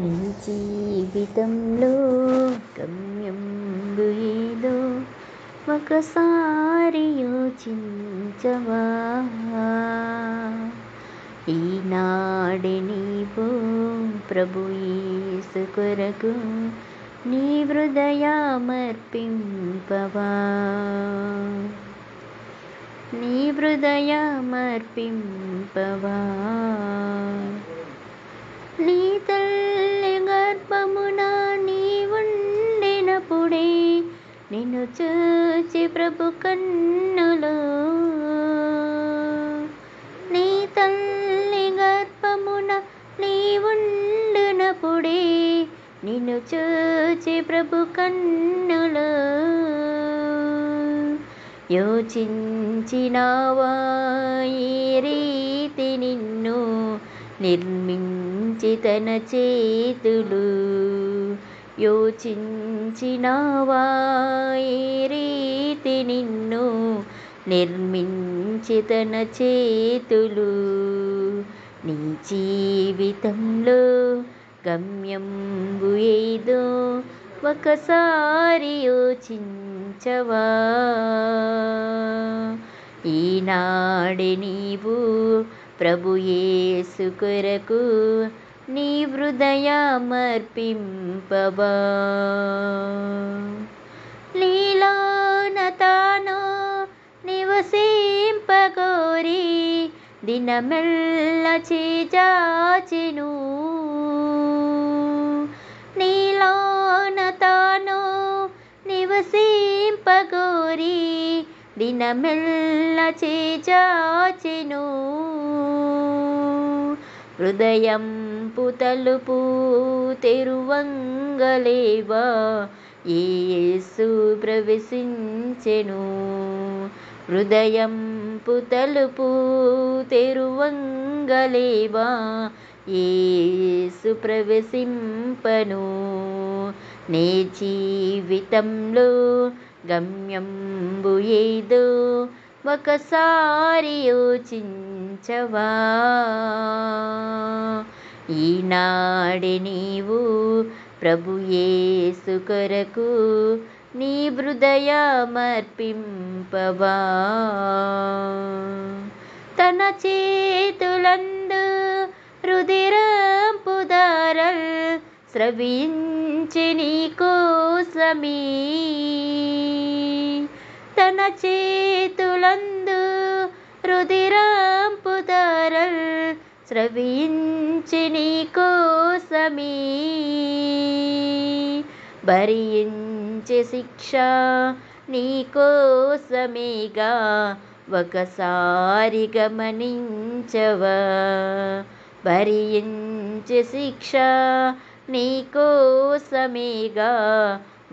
నీ జీవితంలో గమ్యంబు ఏదో ఒకసారి యోచించవా? ఈనాడే నీవు ప్రభు యేసు కొరకు నీ హృదయమర్పింపవా? నీ హృదయమర్పింపవా? నీ తల్లి గర్భమున నీవుండినప్పుడే నిన్ను చూచి ప్రభు కన్నులు, నీ తల్లి గర్భమున నీవుండినప్పుడే నిన్ను చూచి ప్రభు కన్నులు, యోచించినావా ఈ రీతి నిన్ను నిర్మించి తన చేతులు? యోచించినావా ఈ రీతి నిన్ను నిర్మించి తన చేతులు? నీ జీవితంలో గమ్యంబు ఏదో ఒకసారి యోచించవా? ఈనాడే నీవు ప్రభు యేసు కొరకు నీ హృదయమర్పింపవా? నీలోన తాను నివసింపగోరి దినమెల్ల చేజాచెను, నీలోన తాను నివసింపగోరి దినమెల్ల చేజాచెను. హృదయంపు తలుపు తెరువంగలేవా యేసు ప్రవేశించెను? హృదయంపు తలుపు తెరువంగలేవా యేసు ప్రవేశింపను? నీ జీవితంలో గమ్యంబు ఏదో ఒకసారి యోచించవా? ఈనాడే నీవు ప్రభు యేసు కొరకు నీ హృదయమర్పింపవా? తన చేతులందు రుధిరంపు ధారల్ స్రవించి నీ కోసమే, తన చేతులందు రుధిరంపు ధారల్ స్రవించి నీ కోసమే, భరించే శిక్ష నీ కోసమేగా ఒకసారి గమనించవా? భరించే శిక్ష నీ కోసమేగా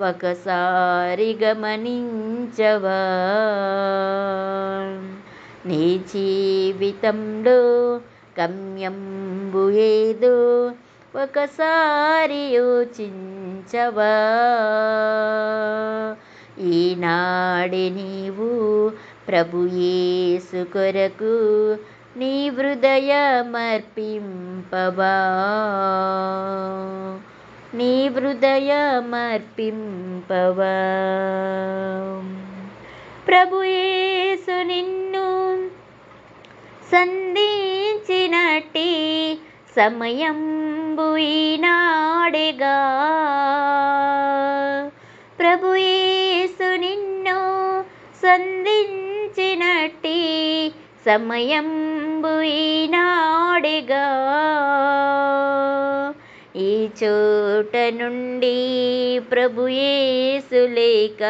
ఒకసారి గమనించవా? నీ జీవితంలో గమ్యంబు ఏదో ఒకసారి యోచించవా? ఈనాడే నీవు ప్రభు యేసు కొరకు నీ హృదయమర్పింపవా? నీ హృదయమర్పింపవా? ప్రభు యేసు నిన్ను సంధించినట్టి సమయంబు ఈనాడేగా. ప్రభు యేసు నిన్ను సంధించినట్టి సమయంబు ఈనాడేగా. ఈ చోట నుండి ప్రభు యేసు లేక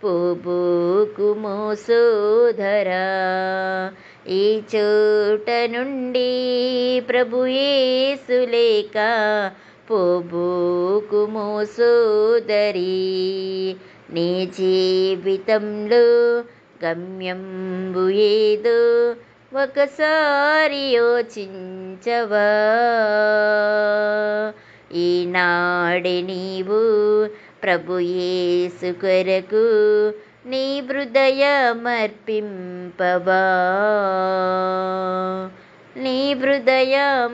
పోబోకుమో సోదరా, ఈ చోట నుండి ప్రభు యేసు లేక పోబోకుమో సోదరి. నీ జీవితంలో గమ్యంబు ఏదో ఒకసారి యోచించవా? ఈనాడే నీవు ప్రభు యేసు కొరకు నీ హృదయమర్పింపవా? నీ హృదయమర్పింపవా.